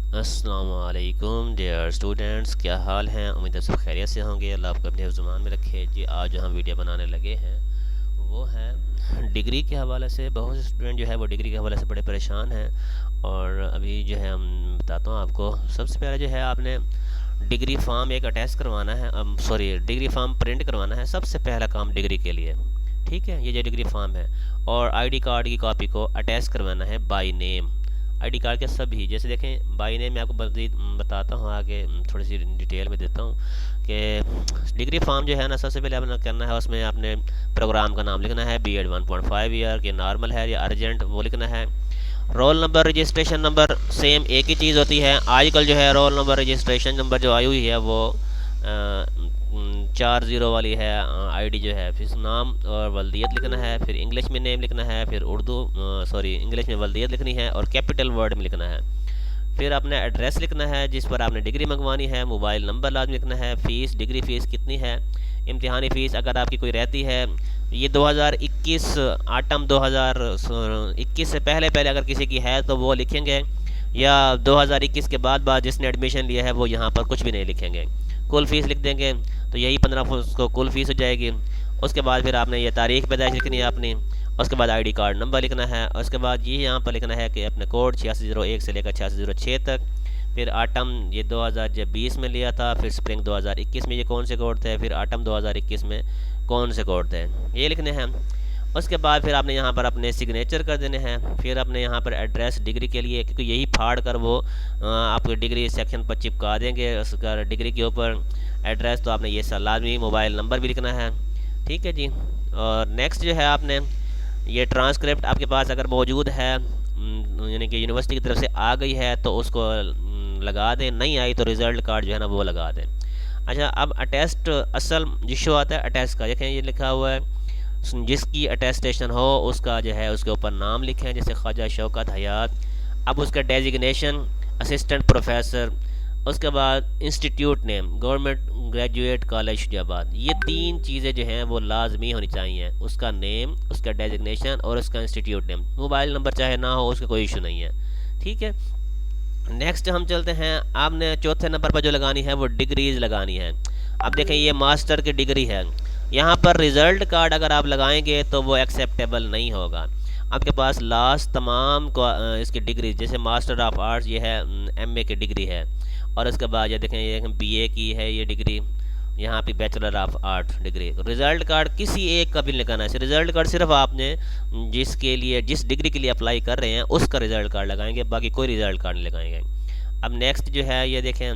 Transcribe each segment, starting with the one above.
अस्सलामुअलैकुम dear students, क्या हाल हैं। उम्मीद है सब खैरियत से होंगे। अल्लाह आपको अपने ज़ुबान में रखे जी। आज जो हम वीडियो बनाने लगे हैं वो है डिग्री के हवाले से। बहुत से स्टूडेंट जो है वो डिग्री के हवाले से बड़े परेशान हैं और अभी जो है हम बताता हूँ आपको। सबसे पहले जो है आपने डिग्री फॉर्म एक अटैच करवाना है, डिग्री फॉर्म प्रिंट करवाना है। सबसे पहला काम डिग्री के लिए, ठीक है। ये जो डिग्री फॉर्म है और आईडी कार्ड की कॉपी को अटैच करवाना है बाय नेम। आईडी कार्ड के सभी, जैसे देखें बाई नेम मैं आपको बताता हूँ आगे, थोड़ी सी डिटेल में देता हूँ कि डिग्री फॉर्म जो है ना, सबसे पहले आपने करना है उसमें आपने प्रोग्राम का नाम लिखना है। B.Ed 1.5 ईयर के नॉर्मल है या अर्जेंट वो लिखना है। Roll number registration number same एक ही चीज़ होती है। आजकल जो है रोल नंबर रजिस्ट्रेशन नंबर जो आई हुई है वो 4 0 वाली है। आईडी जो है, फिर नाम और वल्दियत लिखना है, फिर इंग्लिश में नेम लिखना है, फिर इंग्लिश में वल्दियत लिखनी है और कैपिटल वर्ड में लिखना है। फिर आपने एड्रेस लिखना है जिस पर आपने डिग्री मंगवानी है। मोबाइल नंबर लाजमी लिखना है। फ़ीस, डिग्री फ़ीस कितनी है, इम्तिहानी फ़ीस अगर आपकी कोई रहती है। ये 2021 आटम 2021 से पहले पहले अगर किसी की है तो वो लिखेंगे, या 2021 के बाद जिसने एडमिशन लिया है वो यहाँ पर कुछ भी नहीं लिखेंगे। कुल फ़ीस लिख देंगे तो यही 15 उसको कुल फ़ीस हो जाएगी। उसके बाद फिर आपने ये तारीख़ पैदाइश लिखनी है अपनी। उसके बाद आईडी कार्ड नंबर लिखना है। उसके बाद ये यहाँ पर लिखना है कि अपने कोड 8601 से लेकर 8606 तक। फिर आटम ये 2020 में लिया था, फिर स्प्रिंग 2021 में ये कौन से कोड थे, फिर आटम 2021 में कौन से कोड थे, ये लिखने हैं। उसके बाद फिर आपने यहाँ पर अपने सिग्नेचर कर देने हैं। फिर अपने यहाँ पर एड्रेस डिग्री के लिए, क्योंकि यही फाड़ कर वो आपको डिग्री सेक्शन पर चिपका देंगे उसका डिग्री के ऊपर एड्रेस, तो आपने ये लाजमी मोबाइल नंबर भी लिखना है, ठीक है जी। और नेक्स्ट जो है आपने ये ट्रांसक्रिप्ट आपके पास अगर मौजूद है, यानी कि यूनिवर्सिटी की तरफ से आ गई है तो उसको लगा दें, नहीं आई तो रिज़ल्ट कार्ड जो है ना वो लगा दें। अच्छा, अब अटेस्ट असल जिशो आता है अटेस्ट का, देखें ये लिखा हुआ है जिसकी अटेस्टेशन हो उसका जो है उसके ऊपर नाम लिखें, जैसे ख्वाजा शौकत हयात। अब उसका डेजिग्नेशन असिस्टेंट प्रोफेसर। उसके बाद institute name government graduate college Shujabad. ये 3 चीज़ें जो हैं वो लाजमी होनी चाहिए, उसका नेम, उसका डेजिग्नेशन और उसका इंस्टीट्यूट नेम। मोबाइल नंबर चाहे ना हो उसका कोई इशू नहीं है, ठीक है। नेक्स्ट हम चलते हैं। आपने चौथे नंबर पर जो लगानी है वो डिग्रीज लगानी है। अब देखें ये मास्टर की डिग्री है, यहाँ पर रिज़ल्ट कार्ड अगर आप लगाएंगे तो वो एक्सेप्टेबल नहीं होगा। आपके पास लास्ट तमाम को इसकी डिग्री, जैसे मास्टर ऑफ आर्ट्स ये है, MA की डिग्री है, और उसके बाद ये देखें ये BA की है ये डिग्री, यहाँ पे bachelor of art degree. Result card किसी एक का भी लगाना है। रिज़ल्ट कार्ड सिर्फ आपने जिसके लिए, जिस डिग्री के लिए अप्लाई कर रहे हैं उसका रिज़ल्ट कार्ड लगाएंगे, बाकी कोई रिज़ल्ट कार्ड नहीं लगाएंगे। अब नेक्स्ट जो है ये देखें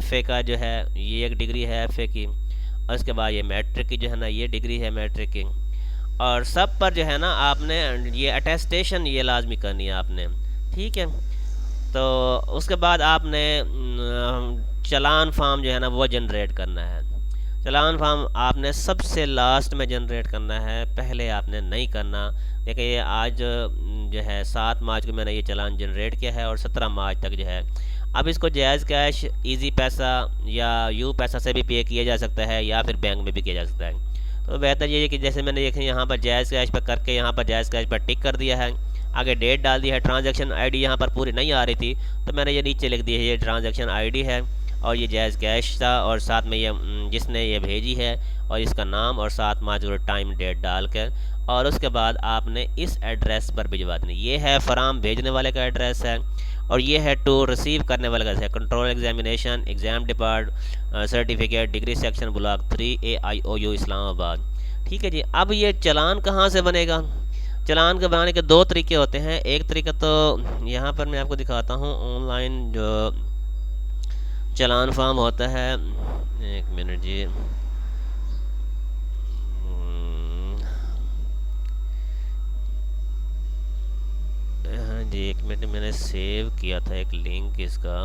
FA का जो है ये एक डिग्री है FA की, और उसके बाद ये मैट्रिक की जो है ना ये डिग्री है मैट्रिक की। और सब पर जो है ना आपने ये अटेस्टेशन ये लाजमी करनी है आपने, ठीक है। तो उसके बाद आपने चलान फार्म जो है ना वो जनरेट करना है। चलान फार्म आपने सबसे लास्ट में जनरेट करना है, पहले आपने नहीं करना। देखिए आज जो है 7 मार्च को मैंने ये चलान जनरेट किया है और 17 मार्च तक जो है। अब इसको जायज़ कैश, इजी पैसा या यू पैसा से भी पे किया जा सकता है, या फिर बैंक में भी किया जा सकता है। तो बेहतर ये है कि जैसे मैंने देखें यहाँ पर जायज़ कैश पर करके यहाँ पर जायज़ कैश पर टिक कर दिया है, आगे डेट डाल दी है। ट्रांजैक्शन आईडी यहाँ पर पूरी नहीं आ रही थी तो मैंने ये नीचे लिख दी है ये ट्रांजैक्शन आईडी है और ये जायज़ कैश था, और साथ में ये जिसने ये भेजी है और इसका नाम और 7 मार्च और टाइम डेट डाल कर, और उसके बाद आपने इस एड्रेस पर भिजवा देनी। ये है फॉर्म भेजने वाले का एड्रेस है, और ये है टू रिसीव करने वाले का है control examination exam depart certificate degree section block 3 AIOU Islamabad, ठीक है जी। अब ये चलान कहाँ से बनेगा? चलान के बनाने के 2 तरीके होते हैं। एक तरीका तो यहाँ पर मैं आपको दिखाता हूँ, ऑनलाइन जो चलान फॉर्म होता है। एक मिनट जी, हाँ जी एक मिनट, मैंने सेव किया था एक लिंक इसका,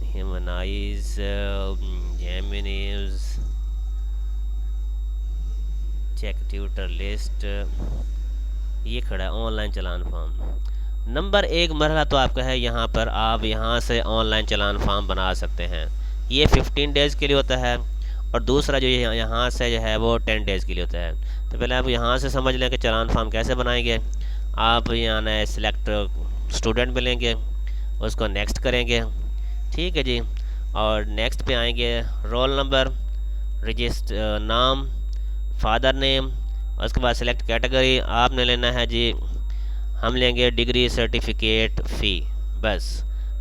ह्यूमनाइज जेमिनीज चेक ट्यूटर लिस्ट, ये खड़ा है ऑनलाइन चलान फॉर्म। नंबर 1 मरहला तो आपका है, यहाँ पर आप यहाँ से ऑनलाइन चलान फॉर्म बना सकते हैं। ये 15 डेज़ के लिए होता है, और दूसरा जो यहाँ से जो है वो 10 डेज़ के लिए होता है। तो पहले आप यहाँ से समझ लें कि चलान फॉर्म कैसे बनाएंगे। आप यहाँ नए सिलेक्ट स्टूडेंट मिलेंगे, उसको नेक्स्ट करेंगे। ठीक है जी। और नेक्स्ट पे आएंगे, रोल नंबर, रजिस्टर नाम, फादर नेम, उसके बाद सेलेक्ट कैटेगरी आपने लेना है जी, हम लेंगे डिग्री सर्टिफिकेट फ़ी। बस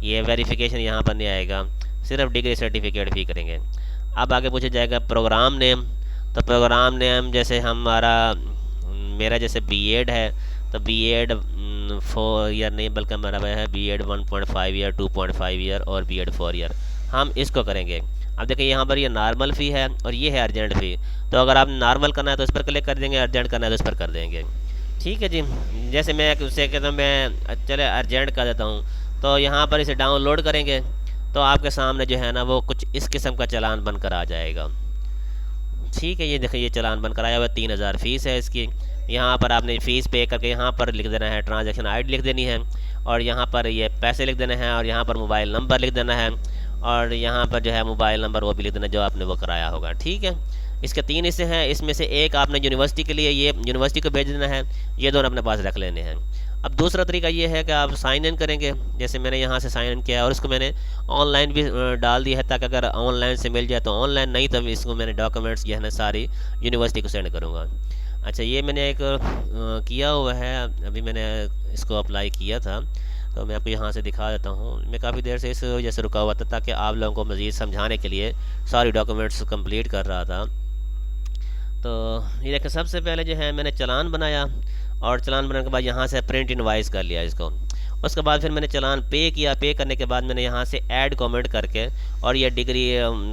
ये वेरिफिकेशन यहाँ पर नहीं आएगा, सिर्फ डिग्री सर्टिफिकेट फ़ी करेंगे। अब आगे पूछा जाएगा प्रोग्राम नेम। तो प्रोग्राम नेम जैसे हमारा, मेरा जैसे बीएड है, तो बीएड 4 ईयर नहीं बल्कि हमारा है बीएड 1.5 ईयर, 2.5 ईयर और बीएड 4 ईयर, हम इसको करेंगे। अब देखिए यहाँ पर ये नॉर्मल फ़ी है और ये है अर्जेंट फ़ी। तो अगर आप नॉर्मल करना है तो इस पर क्लिक कर देंगे, अर्जेंट करना है तो इस पर कर देंगे। ठीक है जी। जैसे मैं उससे कहता हूँ, मैं चले अर्जेंट कर देता हूँ, तो यहाँ पर इसे डाउनलोड करेंगे तो आपके सामने जो है ना वो कुछ इस किस्म का चालान बनकर आ जाएगा। ठीक है, ये देखिए ये चालान बनकर आया हुआ, 3000 फ़ीस है इसकी। यहाँ पर आपने फ़ीस पे करके यहाँ पर लिख देना है, ट्रांजैक्शन आईडी लिख देनी है, और यहाँ पर ये पैसे लिख देने हैं, और यहाँ पर मोबाइल नंबर लिख देना है, और यहाँ पर जो है मोबाइल नंबर वो भी लिख देना जो आपने वो कराया होगा। ठीक है, इसके 3 हिस्से हैं, इसमें से एक आपने यूनिवर्सिटी के लिए ये यूनिवर्सिटी को भेज देना है, ये दोनों अपने पास रख लेने हैं। अब दूसरा तरीका ये है कि आप साइन इन करेंगे, जैसे मैंने यहाँ से साइन इन किया और इसको मैंने ऑनलाइन भी डाल दिया है, ताकि अगर ऑनलाइन से मिल जाए तो ऑनलाइन, नहीं तो इसको मैंने डॉक्यूमेंट्स जो है ना सारी यूनिवर्सिटी को सेंड करूँगा। अच्छा, ये मैंने एक किया हुआ है, अभी मैंने इसको अप्लाई किया था, तो मैं आपको यहाँ से दिखा देता हूँ। मैं काफ़ी देर से इस वजह से रुका हुआ था ताकि आप लोगों को मज़ीद समझाने के लिए सारी डॉक्यूमेंट्स कंप्लीट कर रहा था। तो ये देखिए, सबसे पहले जो है मैंने चालान बनाया, और चालान बनाने के बाद यहाँ से प्रिंट इनवाइस कर लिया इसको। उसके बाद फिर मैंने चालान पे किया, पे करने के बाद मैंने यहाँ से ऐड कमेंट करके, और ये डिग्री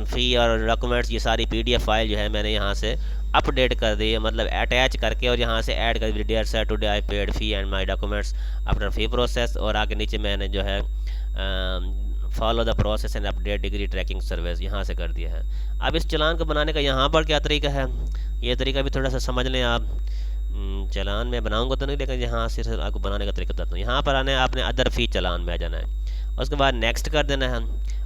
फ़ी और डॉक्यूमेंट्स ये सारी पीडीएफ फाइल जो है मैंने यहाँ से अपडेट कर दी, मतलब अटैच करके, और यहाँ से ऐड कर दी, dear sir today I paid fee and my documents after fee process, और आगे नीचे मैंने जो है follow the process and update degree tracking service यहाँ से कर दिया है। अब इस चालान को बनाने का यहाँ पर क्या तरीका है, ये तरीका भी थोड़ा सा समझ लें आप। चालान मैं बनाऊंगा तो नहीं, लेकिन यहाँ से आपको बनाने का तरीका बताता हूँ। यहाँ पर आने आपने अदर फ़ी चालान में आ जाना है, उसके बाद नेक्स्ट कर देना है,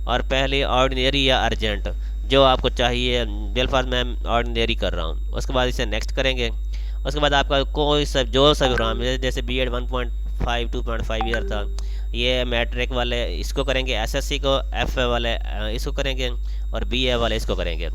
और पहले ऑर्डिनरी या अर्जेंट जो आपको चाहिए, बिलफाज मैं ऑर्डिनरी कर रहा हूँ, उसके बाद इसे नेक्स्ट करेंगे। उसके बाद आपका कोई सब जो सब प्रोग्राम जैसे बीएड 1.5 2.5 ईयर था, ये मैट्रिक वाले इसको करेंगे, एसएससी को, एफ वाले इसको करेंगे, और बीए वाले इसको करेंगे।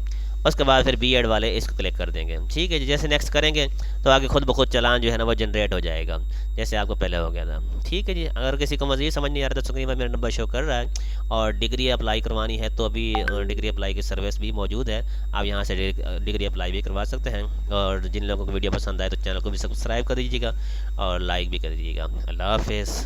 उसके बाद फिर बीएड वाले इसको क्लिक कर देंगे। ठीक है जी। जैसे नेक्स्ट करेंगे तो आगे खुद ब खुद चालान जो है ना वो जनरेट हो जाएगा, जैसे आपको पहले हो गया था। ठीक है जी। अगर किसी को मज़ीद समझ नहीं आ रहा तो स्क्रीन पर मेरा नंबर शो कर रहा है, और डिग्री अप्लाई करवानी है तो अभी डिग्री अप्लाई की सर्विस भी मौजूद है, आप यहाँ से डिग्री अप्लाई भी करवा सकते हैं। और जिन लोगों को वीडियो पसंद आए तो चैनल को भी सब्सक्राइब कर दीजिएगा और लाइक भी कर दीजिएगा। अल्लाह हाफिज़।